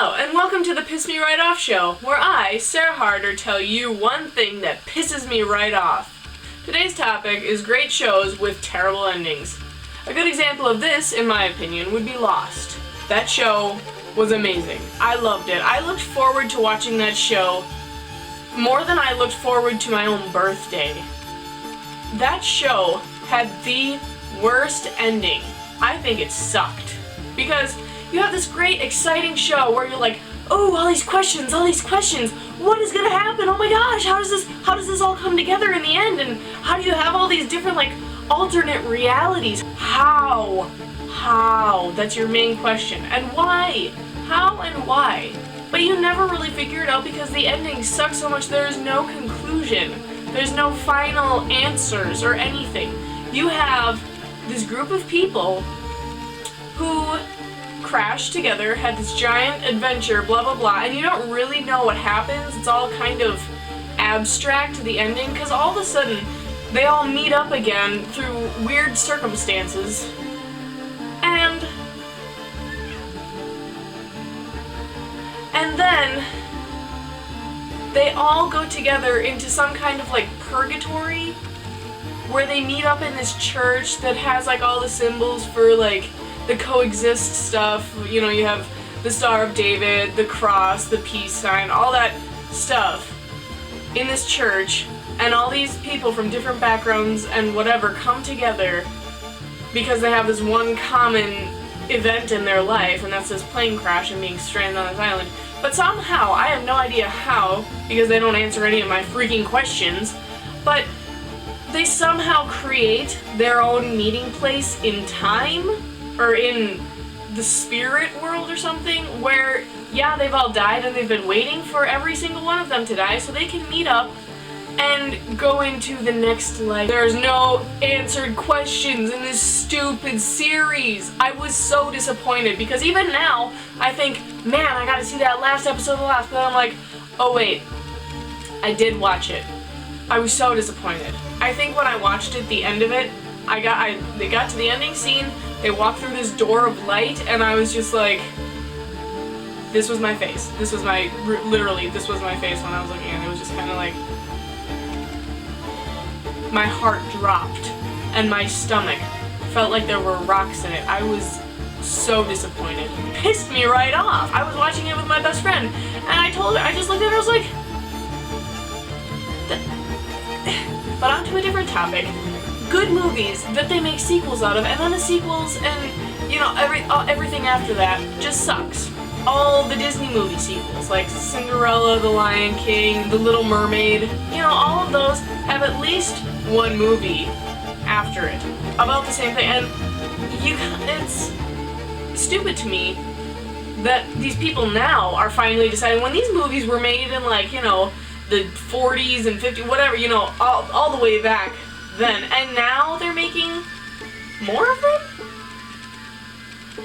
Hello, and welcome to the Piss Me Right Off show, where I, Sarah Harder, tell you one thing that pisses me right off. Today's topic is great shows with terrible endings. A good example of this, in my opinion, would be Lost. That show was amazing. I loved it. I looked forward to watching that show more than I looked forward to my own birthday. That show had the worst ending. I think it sucked. Because you have this great, exciting show where you're like, oh, all these questions, what is gonna happen? Oh my gosh, how does this all come together in the end? And how do you have all these different, like, alternate realities? How? That's your main question. And why? How and why? But you never really figure it out because the ending sucks so much there's no conclusion. There's no final answers or anything. You have this group of people who crashed together, had this giant adventure, blah blah blah, and you don't really know what happens. It's all kind of abstract, the ending, because all of a sudden they all meet up again through weird circumstances, and then they all go together into some kind of like purgatory where they meet up in this church that has like all the symbols for like the coexist stuff. You know, you have the Star of David, the cross, the peace sign, all that stuff in this church, and all these people from different backgrounds and whatever come together because they have this one common event in their life, and that's this plane crash and being stranded on this island. But somehow, I have no idea how, because they don't answer any of my freaking questions, but they somehow create their own meeting place in time, or in the spirit world or something, where, yeah, they've all died and they've been waiting for every single one of them to die so they can meet up and go into the next life. There's no answered questions in this stupid series. I was so disappointed because even now I think, man, I gotta see that last episode of Lost, but I'm like, oh wait, I did watch it. I was so disappointed. I think when I watched it, the end of it, they got to the ending scene, they walked through this door of light, and I was just like, this was my face. Literally, this was my face when I was looking at it. It was just kind of like, my heart dropped, and my stomach felt like there were rocks in it. I was so disappointed. It pissed me right off. I was watching it with my best friend, and I told her, I just looked at her, I was like, but on to a different topic. Good movies that they make sequels out of, and then the sequels and, you know, everything after that just sucks. All the Disney movie sequels, like Cinderella, The Lion King, The Little Mermaid, you know, all of those have at least one movie after it about the same thing, and it's stupid to me that these people now are finally deciding, when these movies were made in, like, you know, the 40s and 50s, whatever, you know, all the way back then, and now they're making more of them?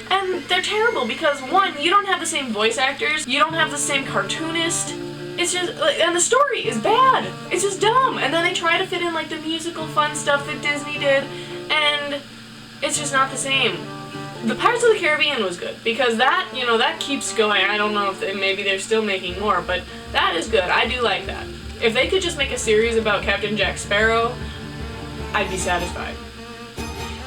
And they're terrible because, one, you don't have the same voice actors, you don't have the same cartoonist, it's just, and the story is bad, it's just dumb, and then they try to fit in like the musical fun stuff that Disney did, and it's just not the same. The Pirates of the Caribbean was good, because that, you know, that keeps going. I don't know if maybe they're still making more, but that is good, I do like that. If they could just make a series about Captain Jack Sparrow, I'd be satisfied.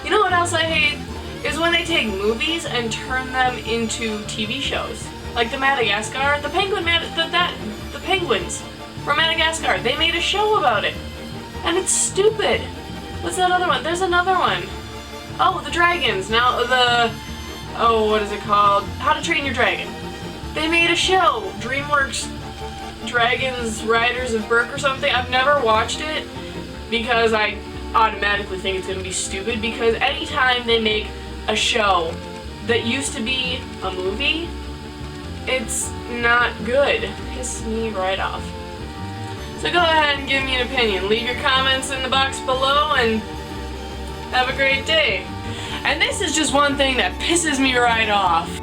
You know what else I hate? Is when they take movies and turn them into TV shows. Like the Madagascar, the penguins from Madagascar, they made a show about it. And it's stupid. What's that other one? There's another one. Oh, the dragons. Now what is it called? How to Train Your Dragon. They made a show. DreamWorks Dragons Riders of Berk or something. I've never watched it because I automatically think it's going to be stupid, because anytime they make a show that used to be a movie, it's not good. Piss me right off. So go ahead and give me an opinion. Leave your comments in the box below and have a great day. And this is just one thing that pisses me right off.